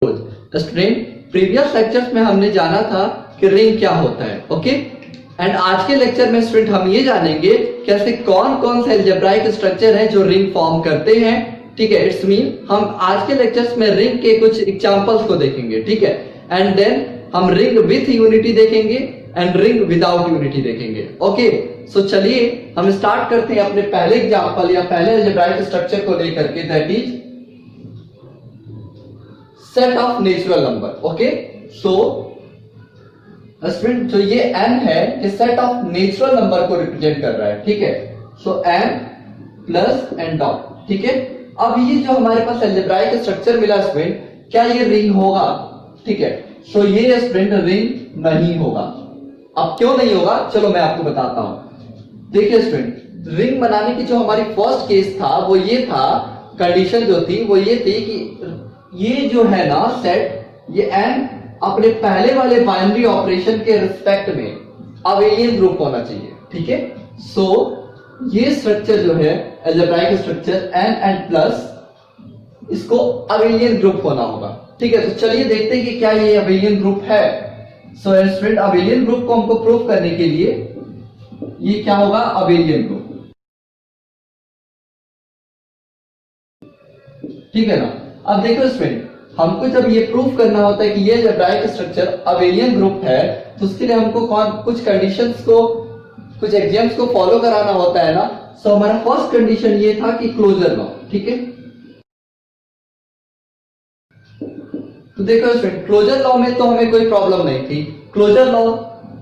Student, previous lectures में हमने जाना था कि रिंग क्या होता है, ओके। एंड आज के लेक्चर में स्टूडेंट हम ये जानेंगे कैसे कौन कौन से अलजेब्राइक स्ट्रक्चर है जो रिंग फॉर्म करते हैं, ठीक है। इट्स मीन हम आज के लेक्चर्स में रिंग के कुछ एग्जांपल्स को देखेंगे, ठीक है। एंड देन हम रिंग विथ यूनिटी देखेंगे एंड रिंग विदाउट यूनिटी देखेंगे, ओके। सो चलिए हम स्टार्ट करते हैं अपने पहले एग्जांपल या पहले अलजेब्राइक स्ट्रक्चर को लेकर के, that is set of natural number, okay. So student जो ये n है ये सेट ऑफ नेचुरल नंबर को रिप्रेजेंट कर रहा है, ठीक है। सो n प्लस n डॉट, ठीक है। अब ये जो हमारे पास अलजेब्राइक स्ट्रक्चर मिला स्टूडेंट, क्या ये रिंग होगा, ठीक है। सो ये स्टूडेंट रिंग नहीं होगा। अब क्यों नहीं होगा, चलो मैं आपको बताता हूं। देखिए स्टूडेंट, रिंग बनाने की जो हमारी फर्स्ट केस था वो ये था, कंडीशन जो थी वो ये थी कि ये जो है ना सेट, ये n अपने पहले वाले बाइनरी ऑपरेशन के रिस्पेक्ट में अबेलियन ग्रुप होना चाहिए, ठीक है। सो ये स्ट्रक्चर जो है अलजेब्राइक स्ट्रक्चर n प्लस, इसको अबेलियन ग्रुप होना होगा, ठीक है। तो चलिए देखते हैं कि क्या ये अबेलियन ग्रुप है। सो स्टूडेंट, अबेलियन ग्रुप को हमको प्रूव करने के लिए ये क्या होगा, अबेलियन ग्रुप, ठीक है ना। अब देखो स्टूडेंट, हमको जब ये प्रूफ करना होता है कि ये अलजेब्राइक स्ट्रक्चर अबेलियन ग्रुप है, तो उसके लिए हमको कुछ कंडीशंस को, कुछ एक्सियम्स को फॉलो कराना होता है ना। सो हमारा फर्स्ट कंडीशन ये था कि क्लोजर लॉ, ठीक है। तो देखो स्टूडेंट, क्लोजर लॉ में तो हमें कोई प्रॉब्लम नहीं थी। क्लोजर लॉ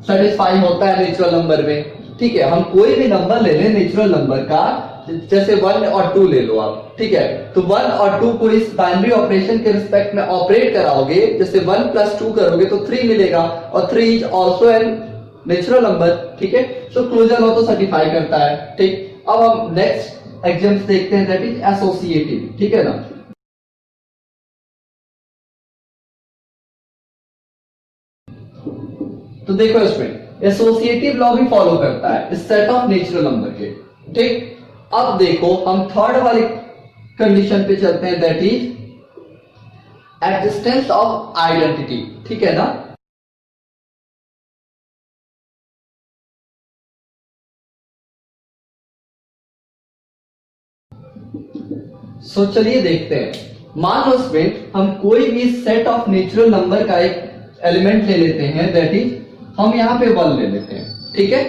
सेटिस्फाई होता है नेचुरल नंबर में, ठीक है। हम कोई भी नंबर ले लें नेचुरल नंबर का, जैसे 1 और 2 ले लो आप, ठीक है। तो 1 और 2 को इस बाइनरी ऑपरेशन के रिस्पेक्ट में ऑपरेट कराओगे, जैसे 1 प्लस 2 करोगे तो 3 मिलेगा, और 3 is also an natural number, ठीक है। तो क्लोजर लॉ तो सर्टिफाई करता है, ठीक। अब हम नेक्स्ट एग्जाम्पल देखते हैं, दैट इज एसोसिएटिव, ठीक है ना। तो देखो इसमें एसोसिएटिव लॉ भी फॉलो करता है इस सेट ऑफ नेचुरल नंबर के, ठीक। अब देखो हम थर्ड वाली कंडीशन पे चलते हैं, that is existence of identity, ठीक है ना। सो चलिए देखते हैं। मान लो इसमें हम कोई भी सेट ऑफ नेचुरल नंबर का एक एलिमेंट ले लेते हैं, दैट इज हम यहां पे 1 ले लेते हैं, ठीक है।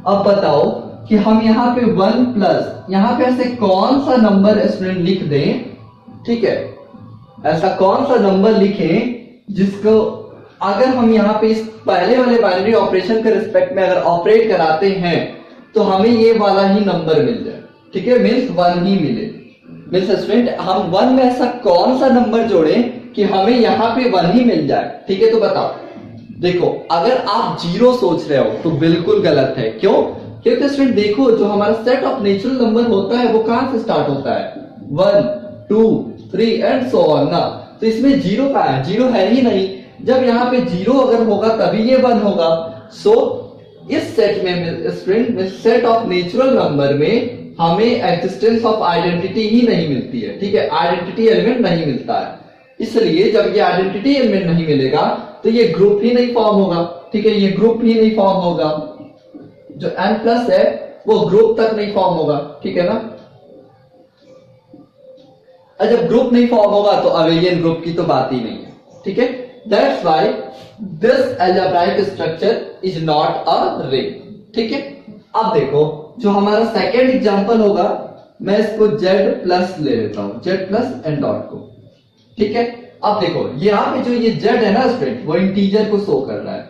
अब बताओ कि हम यहाँ पे 1 प्लस, यहाँ पे ऐसे कौन सा नंबर स्टूडेंट लिख दें, ठीक है। ऐसा कौन सा नंबर लिखें जिसको अगर हम यहाँ पे इस पहले वाले बाइनरी ऑपरेशन के रिस्पेक्ट में अगर ऑपरेट कराते हैं तो हमें ये वाला ही नंबर मिल जाए, ठीक है। मीन्स 1 ही मिले। मीन्स स्टूडेंट, हम 1 में ऐसा कौन सा नंबर जोड़ें कि हमें यहाँ पे 1 ही मिल जाए, ठीक है। तो बताओ, देखो अगर आप 0 सोच रहे हो तो बिल्कुल गलत है। क्यों? क्योंकि स्टूडेंट देखो, जो हमारा सेट ऑफ नेचुरल नंबर होता है वो कहां से स्टार्ट होता है, 1 2 3 एंड सो ऑन ना। तो इसमें 0 का है, 0 है ही नहीं। जब यहाँ पे 0 अगर होगा तभी ये 1 होगा। सो इस सेट में student, set of natural number में हमें एक्जिस्टेंस ऑफ आइडेंटिटी ही नहीं मिलती है, ठीक है। आइडेंटिटी एलिमेंट नहीं मिलता है। इसलिए जब ये आइडेंटिटी एलिमेंट नहीं मिलेगा तो ये ग्रुप ही नहीं फॉर्म होगा, ठीक है। ये ग्रुप ही नहीं फॉर्म होगा, जो n प्लस है वो ग्रुप तक नहीं फॉर्म होगा, ठीक है ना। और जब ग्रुप नहीं फॉर्म होगा तो अबेलियन ग्रुप की तो बात ही नहीं है, ठीक है। That's why this algebraic structure is not a ring, ठीक है। अब देखो जो हमारा सेकेंड एग्जांपल होगा, मैं इसको z प्लस ले लेता हूं, z प्लस n डॉट को, ठीक है। अब देखो यहां पे जो ये z है ना स्टूडेंट, वो इंटीजर को शो कर रहा है,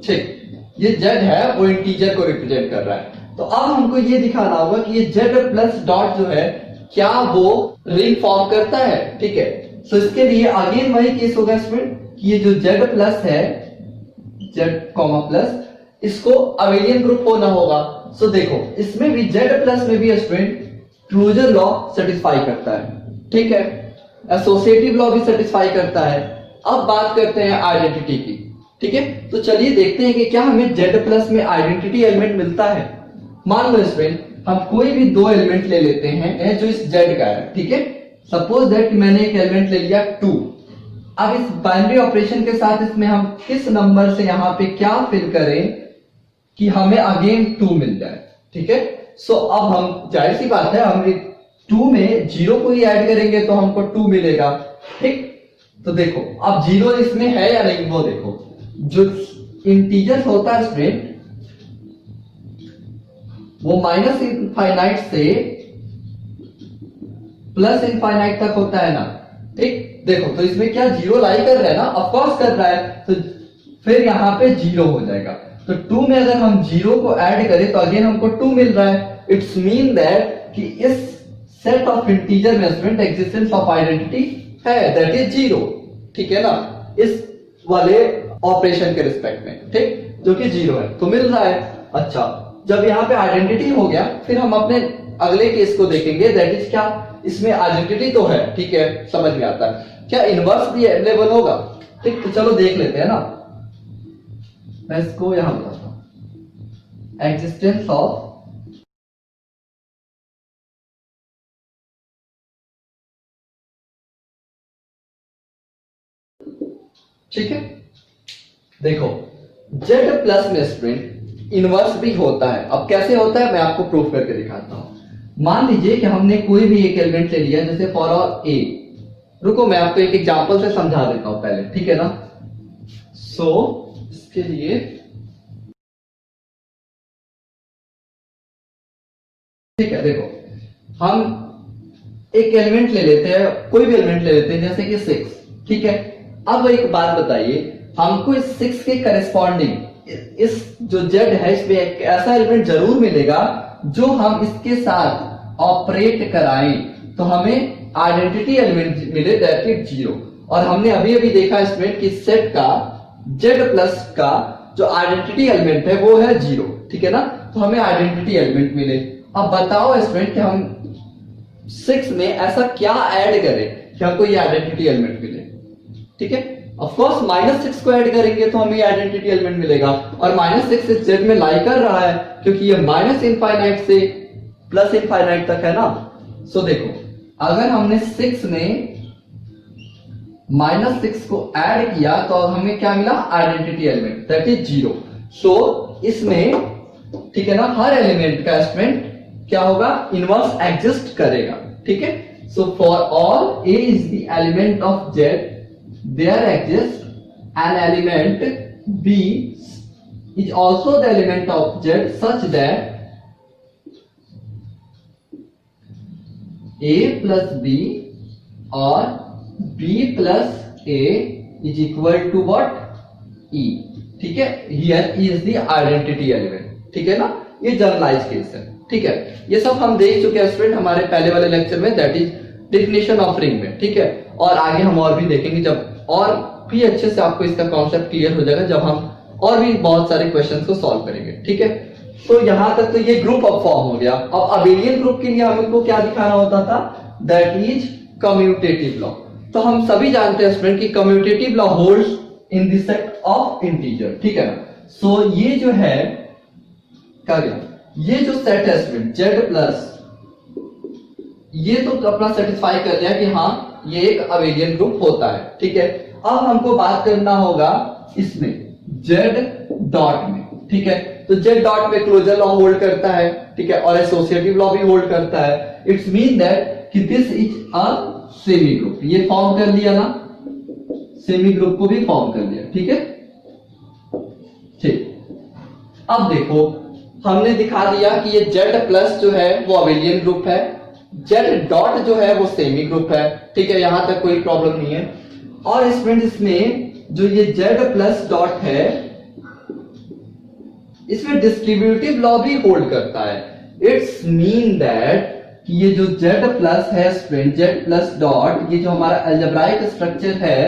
ठीक। ये z है वो इंटीजर को रिप्रेजेंट कर रहा है। तो अब हमको ये दिखाना होगा कि ये z प्लस डॉट जो है क्या वो रिंग फॉर्म करता है, ठीक है। सो इसके लिए अगेन वही केस होगा स्टूडेंट कि ये जो z प्लस है, z कॉमा प्लस, इसको अबेलियन ग्रुप होना होगा। सो देखो इसमें भी z प्लस में भी स्टूडेंट क्लोजर लॉ सेटिस्फाई करता है, ठीक है। एसोसिएटिव लॉ भी सेटिस्फाई करता है। अब बात करते हैं आइडेंटिटी की, ठीक है। तो चलिए देखते हैं कि क्या हमें z प्लस में आइडेंटिटी एलिमेंट मिलता है। मान लो स्टूडेंट, हम कोई भी 2 एलिमेंट ले लेते हैं जो इस z का है, ठीक है। सपोज दैट मैंने एक एलिमेंट ले लिया 2। अब इस बाइनरी ऑपरेशन के साथ इसमें हम किस नंबर से यहां पे क्या फिल करें कि हमें अगेन 2 मिल जाए, ठीक है। सो अब हम जाहिर सी बात है हम 2 में 0 को ही ऐड करेंगे तो हमको 2 मिलेगा, ठीक। तो देखो अब 0 इसमें है या नहीं वो देखो। जो इंटीजर होता है स्टूडेंट वो माइनस इनफाइनाइट से प्लस इनफाइनाइट तक होता है ना, ठीक। देखो तो इसमें क्या 0 लाई कर रहा है ना, ऑफकोर्स कर रहा है, तो फिर यहां पे 0 हो जाएगा। तो 2 में अगर हम 0 को ऐड करें तो अगेन हमको 2 मिल रहा है। इट्स मीन दैट कि इस सेट ऑफ इंटीजर में स्टूडेंट एग्जिस्टेंस ऑफ आइडेंटिटी है, दैट इज 0, ठीक है ना, इस वाले ऑपरेशन के रिस्पेक्ट में, ठीक, जो कि 0 है तो मिल रहा है। अच्छा, जब यहाँ पे आइडेंटिटी हो गया फिर हम अपने अगले केस को देखेंगे, दैट इज क्या, इसमें आइडेंटिटी तो है, ठीक है, समझ में आता है, क्या इनवर्स भी अवेलेबल होगा, ठीक। तो चलो देख लेते हैं ना, मैं इसको यहां बताता हूं, एग्जिस्टेंस ऑफ ठीक है। देखो Z प्लस में स्टूडेंट इनवर्स भी होता है। अब कैसे होता है मैं आपको प्रूफ करके दिखाता हूं। मान लीजिए कि हमने कोई भी एक एलिमेंट ले लिया, जैसे फॉर ऑल A, रुको मैं आपको एक एग्जांपल से समझा देता हूं पहले, ठीक है ना। सो इसके लिए ठीक है, देखो हम एक एलिमेंट ले लेते हैं, कोई भी एलिमेंट ले लेते हैं जैसे कि 6, ठीक है। अब एक बात बताइए, हमको इस 6 के करस्पॉन्डिंग इस जो Z है इसमें एक ऐसा एलिमेंट जरूर मिलेगा जो हम इसके साथ ऑपरेट कराएं तो हमें आइडेंटिटी एलिमेंट मिले, दैट इज 0। और हमने अभी अभी देखा स्टूडेंट कि सेट का Z प्लस का जो आइडेंटिटी एलिमेंट है वो है 0, ठीक है ना, तो हमें आइडेंटिटी एलिमेंट मिले। अब बताओ स्टूडेंट कि हम 6 में ऐसा क्या ऐड करें कि हमको ये आइडेंटिटी एलिमेंट मिले, ठीक है। ऑफ कोर्स -6 को ऐड करेंगे तो हमें आइडेंटिटी एलिमेंट मिलेगा, और -6 इस Z में लाई कर रहा है क्योंकि ये माइनस इनफाइनाइट से प्लस इनफाइनाइट तक है ना। सो देखो अगर हमने 6 में -6 को ऐड किया तो हमें क्या मिला, आइडेंटिटी एलिमेंट, दैट इज 0। सो इसमें ठीक है ना, हर एलिमेंट का स्टूडेंट क्या होगा, इनवर्स एग्जिस्ट करेगा, ठीक है। So for all A is the element of Z, there exists an element B is also the element of Z such that A plus B or B plus A is equal to what, E, ठीक है। Here is the identity element, ठीक है ना, ये generalise case है, ठीक है। ये सब हम देख चुके हैं स्टूडेंट हमारे पहले वाले लेक्चर में, that is definition of ring में, ठीक है। और आगे हम और भी देखेंगे जब और भी अच्छे से आपको इसका कॉन्सेप्ट क्लियर हो जाएगा जब हम और भी बहुत सारे क्वेश्चंस को सॉल्व करेंगे, ठीक है। तो यहां तक तो ये ग्रुप ऑफ फॉर्म हो गया। अब अबेलियन ग्रुप के लिए हमको क्या दिखाना होता था, दैट इज कम्यूटेटिव लॉ। तो हम सभी जानते हैं स्टूडेंट कि commutative law holds in the set of integer, ठीक है ना। सो ये जो है क्या गया, ये जो सेट है स्टूडेंट Z प्लस, ये तो अपना सेटिस्फाई कर लिया कि हाँ ये एक अबेलियन ग्रुप होता है, ठीक है। अब हमको बात करना होगा इसमें Z डॉट में, ठीक है। तो Z डॉट में क्लोजर लॉ होल्ड करता है, ठीक है, और एसोसिएटिव लॉ भी होल्ड करता है। इट्स मीन दैट कि this is a semi group, ये फॉर्म कर लिया ना, सेमी ग्रुप को भी फॉर्म कर लिया, ठीक है, ठीक। अब देखो हमने दिखा दिया कि ये Z प्लस जो है वो अबेलियन ग्रुप है, Z डॉट जो है वो सेमी ग्रुप है, ठीक है, यहां तक कोई प्रॉब्लम नहीं है। और इसमें जो ये Z प्लस डॉट है इसमें डिस्ट्रीब्यूटिव लॉ भी होल्ड करता है। इट्स मीन दैट कि ये जो Z प्लस है स्टूडेंट, Z प्लस डॉट, ये जो हमारा अलजेब्राइक स्ट्रक्चर है,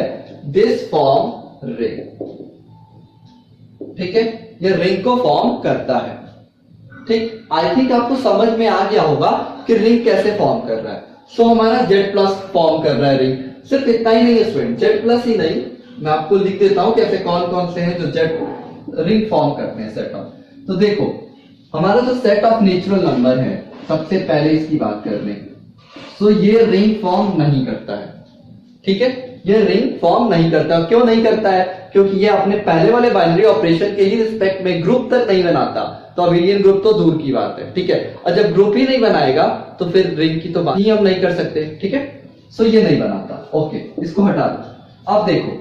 दिस फॉर्म रिंग, ठीक है, ये रिंग को फॉर्म करता है, ठीक। आई थिंक आपको समझ में आ गया होगा कि रिंग कैसे फॉर्म कर रहा है। सो हमारा Z प्लस फॉर्म कर रहा है रिंग। सिर्फ इतना ही नहीं है स्टूडेंट, Z प्लस ही नहीं, मैं आपको लिख देता हूं कैसे कौन कौन से हैं जो Z रिंग फॉर्म करते हैं सेट ऑफ। तो देखो हमारा जो सेट ऑफ नेचुरल नंबर है, सबसे पहले इसकी बात कर लें। सो ये रिंग फॉर्म नहीं करता है, ठीक है, ये रिंग फॉर्म नहीं करता। क्यों नहीं करता है? क्योंकि ये अपने पहले वाले बाइनरी ऑपरेशन के ही रिस्पेक्ट में ग्रुप तक नहीं बनाता, तो अबेलियन ग्रुप तो दूर की बात है, ठीक है। और जब ग्रुप ही नहीं बनाएगा तो फिर रिंग की तो बात ही हम नहीं कर सकते, ठीक है। सो ये नहीं बनाता, ओके, इसको हटा दो। अब देखो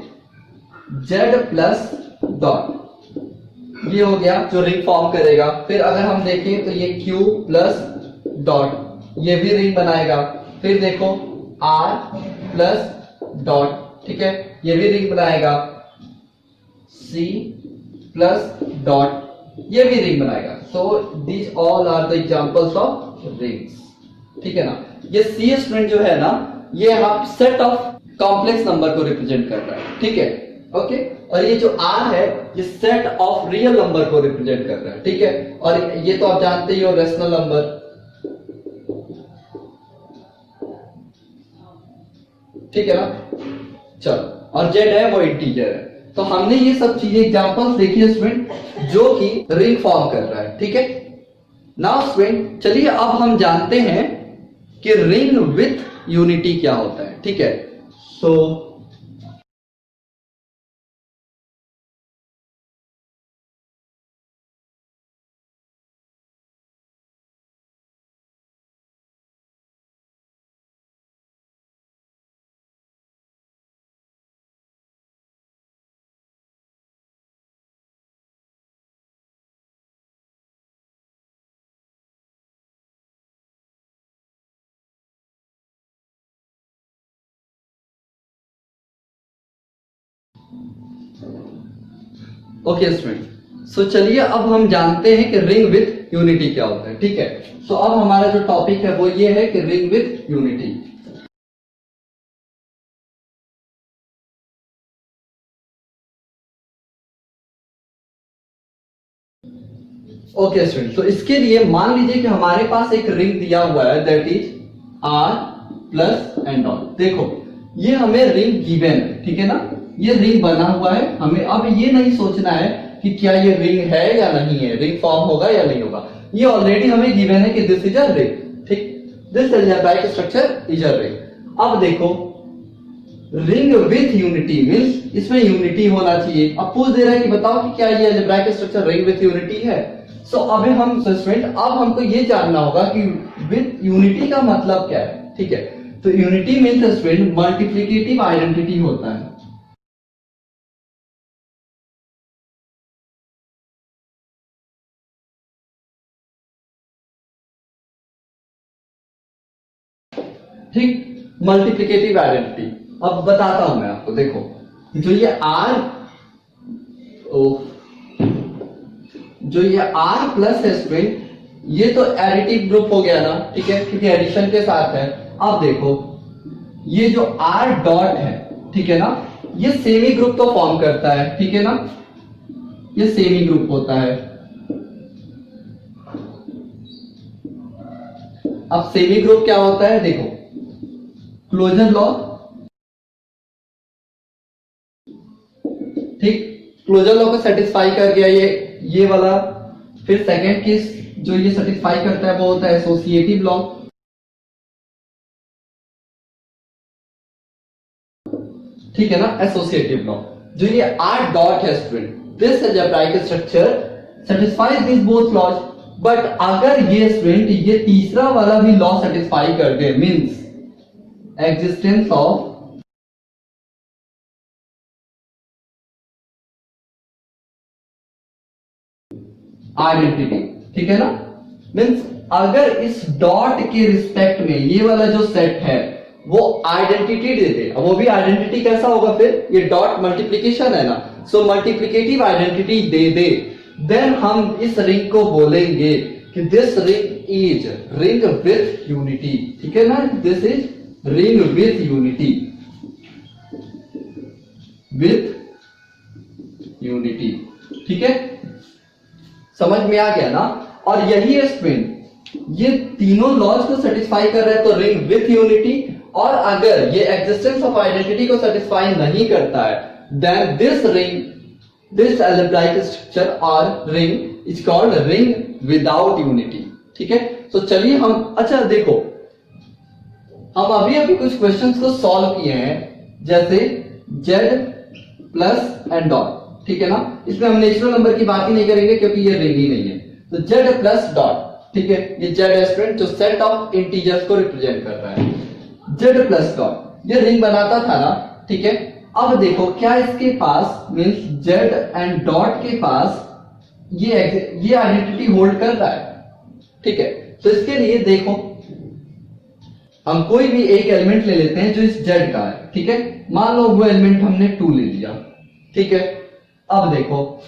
z प्लस डॉट, ये हो गया जो रिंग फॉर्म करेगा। फिर अगर हम देखें तो ये q प्लस डॉट, ये भी रिंग बनाएगा। फिर देखो r प्लस डॉट, ठीक है, ये भी रिंग बनाएगा। c प्लस डॉट, ये भी रिंग बनाएगा। So these all are the examples of rings, ठीक है ना। ये सी स्टूडेंट जो है ना, ये आप सेट ऑफ कॉम्प्लेक्स नंबर को रिप्रेजेंट कर रहा है, ठीक है, ओके। और ये जो आर है ये सेट ऑफ रियल नंबर को रिप्रेजेंट कर रहा है, ठीक है। और ये तो आप जानते ही हो रेशनल नंबर, ठीक है ना। चलो, और z है वो इंटीजर है। तो हमने ये सब चीजें एग्जांपल्स देखी है स्टूडेंट, जो कि रिंग फॉर्म कर रहा है, ठीक है। नाउ स्टूडेंट चलिए अब हम जानते हैं कि रिंग विथ यूनिटी क्या होता है, ठीक है। सो ओके स्टूडेंट, सो चलिए अब हम जानते हैं कि रिंग विथ यूनिटी क्या होता है, ठीक है। सो अब हमारा जो टॉपिक है वो ये है कि ring with unity. Okay student, तो इसके लिए मान लीजिए कि हमारे पास एक रिंग दिया हुआ है, that is r plus and dot. देखो ये हमें रिंग गिवन है, ठीक है ना, ये रिंग बना हुआ है। हमें अब ये नहीं सोचना है कि क्या ये रिंग है या नहीं है, रिंग फॉर्म होगा या नहीं होगा, ये ऑलरेडी हमें गिवन है कि दिस इज अ रिंग, ठीक, this algebraic structure is a ring. अब देखो रिंग विथ यूनिटी मींस इसमें यूनिटी होना चाहिए। अब पूछ दे रहा है कि बताओ कि क्या ये algebraic structure ring with unity है। सो अभी हम स्टूडेंट अब हमको ये जानना होगा कि विथ यूनिटी का मतलब क्या है, ठीक है। तो unity means student multiplicative identity होता है, ठीक, मल्टीप्लिकेटिव आइडेंटिटी। अब बताता हूं मैं आपको, देखो जो ये r, जो ये r प्लस है स्टूडेंट, ये तो एडिटिव ग्रुप हो गया ना, ठीक है, क्योंकि एडिशन के साथ है। अब देखो ये जो r डॉट है, ठीक है ना, ये सेमी ग्रुप तो फॉर्म करता है, ठीक है ना, ये सेमी ग्रुप होता है। अब सेमी ग्रुप क्या होता है, देखो क्लोजर लॉ, ठीक, क्लोजर लॉ को सेटिस्फाई कर गया ये वाला। फिर सेकंड केस जो ये सेटिस्फाई करता है वो होता है एसोसिएटिव लॉ, ठीक है ना, एसोसिएटिव लॉ। जो ये r डॉट है student, this algebraic structure satisfies this both laws. But अगर ये स्टूडेंट ये तीसरा वाला भी लॉ सेटिस्फाई कर दे, मींस एग्जिस्टेंस ऑफ आइडेंटिटी, ठीक है ना, मींस अगर इस डॉट के रिस्पेक्ट में ये वाला जो सेट है वो आइडेंटिटी दे दे। अब वो भी आइडेंटिटी कैसा होगा, फिर ये डॉट मल्टीप्लिकेशन है ना, सो मल्टीप्लिकेटिव आइडेंटिटी दे दे, देन हम इस रिंग को बोलेंगे कि this ring is ring with unity, ठीक है ना, this is ring with unity, with unity, ठीक है, समझ में आ गया ना। और यही है स्टूडेंट, ये तीनों लॉज को सेटिस्फाई कर रहा है, तो रिंग विथ यूनिटी। और अगर ये एग्जिस्टेंस ऑफ आइडेंटिटी को सेटिस्फाई नहीं करता है, then this ring, this algebraic structure और ring is called ring without unity, ठीक है। तो चलिए हम, अच्छा देखो हम अभी अभी कुछ क्वेश्चंस को सॉल्व किए हैं, जैसे z प्लस एंड डॉट, ठीक है ना। इसमें हम नेचुरल नंबर की बात ही नहीं करेंगे क्योंकि ये रिंग ही नहीं है। तो z प्लस डॉट, ठीक है, ये z है स्टूडेंट जो सेट ऑफ इंटीजर्स को रिप्रेजेंट कर रहा है। z प्लस डॉट ये रिंग बनाता था ना, ठीक है। अब देखो क्या इसके पास मींस z एंड डॉट के पास ये आइडेंटिटी होल्ड कर रहा है, ठीक है। तो इसके लिए देखो हम कोई भी एक एलिमेंट ले लेते हैं जो इस z का है, ठीक है। मान लो वो एलिमेंट हमने 2 ले लिया, ठीक है। अब देखो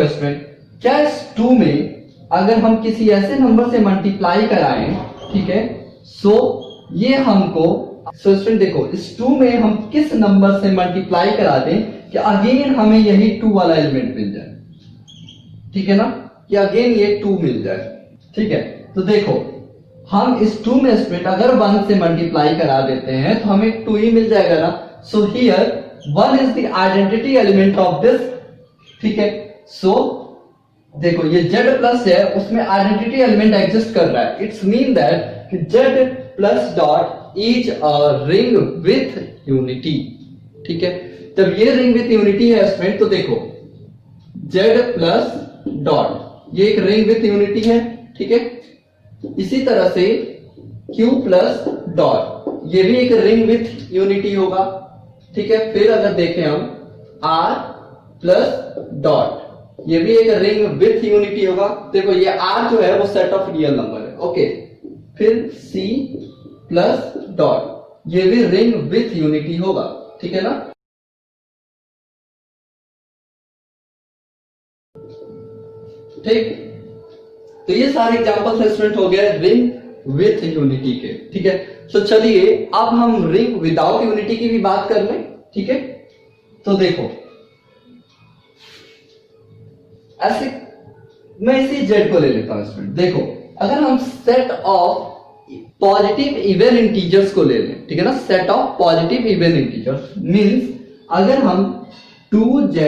स्टूडेंट, क्या इस 2 में अगर हम किसी ऐसे नंबर से मल्टीप्लाई कराएं, ठीक है, सो ये हमको स्टूडेंट देखो इस 2 में हम किस नंबर से मल्टीप्लाई करा दें कि अगेन हमें यही 2 वाला एलिमेंट मिल जाए, ठीक है ना, कि अगेन ये 2 मिल जाए, ठीक है। तो देखो हम इस 2 में स्टूडेंट अगर 1 से मल्टीप्लाई करा देते हैं तो हमें 2 ही मिल जाएगा ना। So here 1 is the identity element of this, ठीक है। सो देखो ये z प्लस है, उसमें आइडेंटिटी एलिमेंट एग्जिस्ट कर रहा है। It's mean that z plus dot is a ring with unity, ठीक है। जब ये रिंग विथ यूनिटी है स्टूडेंट, तो देखो z प्लस डॉट ये एक रिंग विथ यूनिटी है, ठीक है। इसी तरह से q प्लस डॉट ये भी एक रिंग विथ यूनिटी होगा, ठीक है। फिर अगर देखें हम r प्लस डॉट ये भी एक रिंग विथ यूनिटी होगा। देखो ये r जो है वो सेट ऑफ रियल नंबर है, ओके। फिर c प्लस डॉट ये भी रिंग विथ यूनिटी होगा, ठीक है ना। ठीक, तो ये सारे एग्जांपल्स स्टूडेंट हो गए रिंग विथ यूनिटी के, ठीक है। तो चलिए अब हम रिंग विदाउट यूनिटी की भी बात कर लें, ठीक है। तो देखो ऐसे मैं इसी z को ले लेता हूं स्टूडेंट। देखो अगर हम set of positive even integers को ले लें, ठीक है ना, set of positive even integers means अगर हम 2z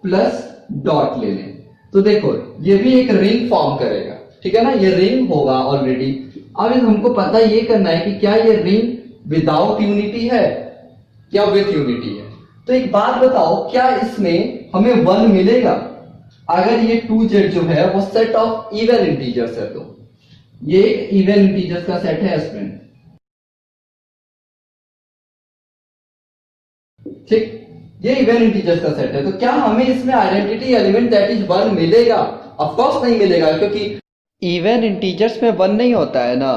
प्लस डॉट ले लें तो देखो ये भी एक रिंग फॉर्म करेगा, ठीक है ना, ये रिंग होगा ऑलरेडी। अब हमको पता ये करना है कि क्या ये रिंग विदाउट यूनिटी है या विथ यूनिटी है। तो एक बात बताओ, क्या इसमें हमें 1 मिलेगा अगर ये 2z जो है वो सेट ऑफ इवन इंटीजर्स है? तो ये एक इवन इंटीजर्स का सेट है स्टूडेंट, ठीक, ये इवन इंटीजर्स का सेट है। तो क्या हमें इसमें आइडेंटिटी एलिमेंट दैट इज 1 मिलेगा? ऑफ कोर्स नहीं मिलेगा, क्योंकि इवन इंटीजर्स में 1 नहीं होता है ना,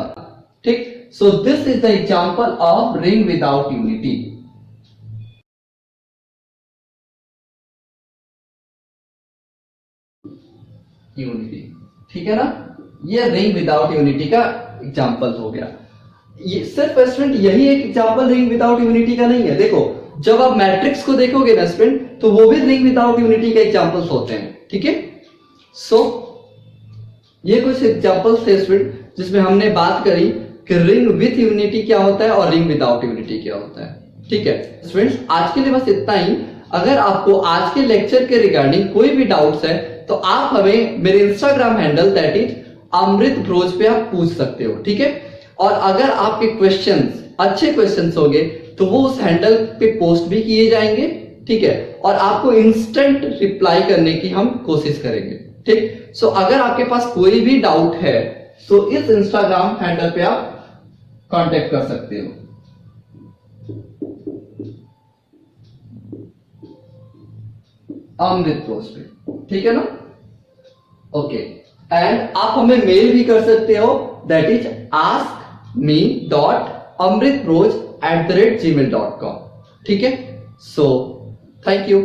ठीक। So this is the example of ring without unity. Unity, ठीक है ना, ये रिंग विदाउट यूनिटी का एग्जांपल हो गया। ये सिर्फ स्टूडेंट यही एक एग्जांपल रिंग विदाउट यूनिटी का नहीं है। देखो जब आप मैट्रिक्स को देखोगे ना स्टूडेंट, तो वो भी रिंग विदाउट यूनिटी के एग्जांपल्स होते हैं, ठीक है। सो ये कुछ एग्जांपल्स थे स्टूडेंट जिसमें हमने बात करी कि रिंग विथ यूनिटी क्या होता है और रिंग विदाउट यूनिटी क्या होता है, ठीक है। स्टूडेंट्स आज के लिए बस इतना ही। अगर आपको आज के लेक्चर के रिगार्डिंग कोई भी डाउट्स है तो आप हमें मेरे Instagram handle that is Amrit bros पे आप पूछ सकते हो, ठीक है। और अगर आपके क्वेश्चंस अच्छे क्वेश्चंस होंगे तो वो उस हैंडल पे पोस्ट भी किए जाएंगे, ठीक है। और आपको इंस्टेंट रिप्लाई करने की हम कोशिश करेंगे, ठीक। सो अगर आपके पास कोई भी डाउट है तो इस इंस्टाग्राम हैंडल पे आप कांटेक्ट कर सकते हो। अमृत ब्रोज पे, ठीक है ना, ओके। एंड आप हमें मेल भी कर सकते हो दैट इज askme.amritbroj@gmail.com, ठीक है। So thank you.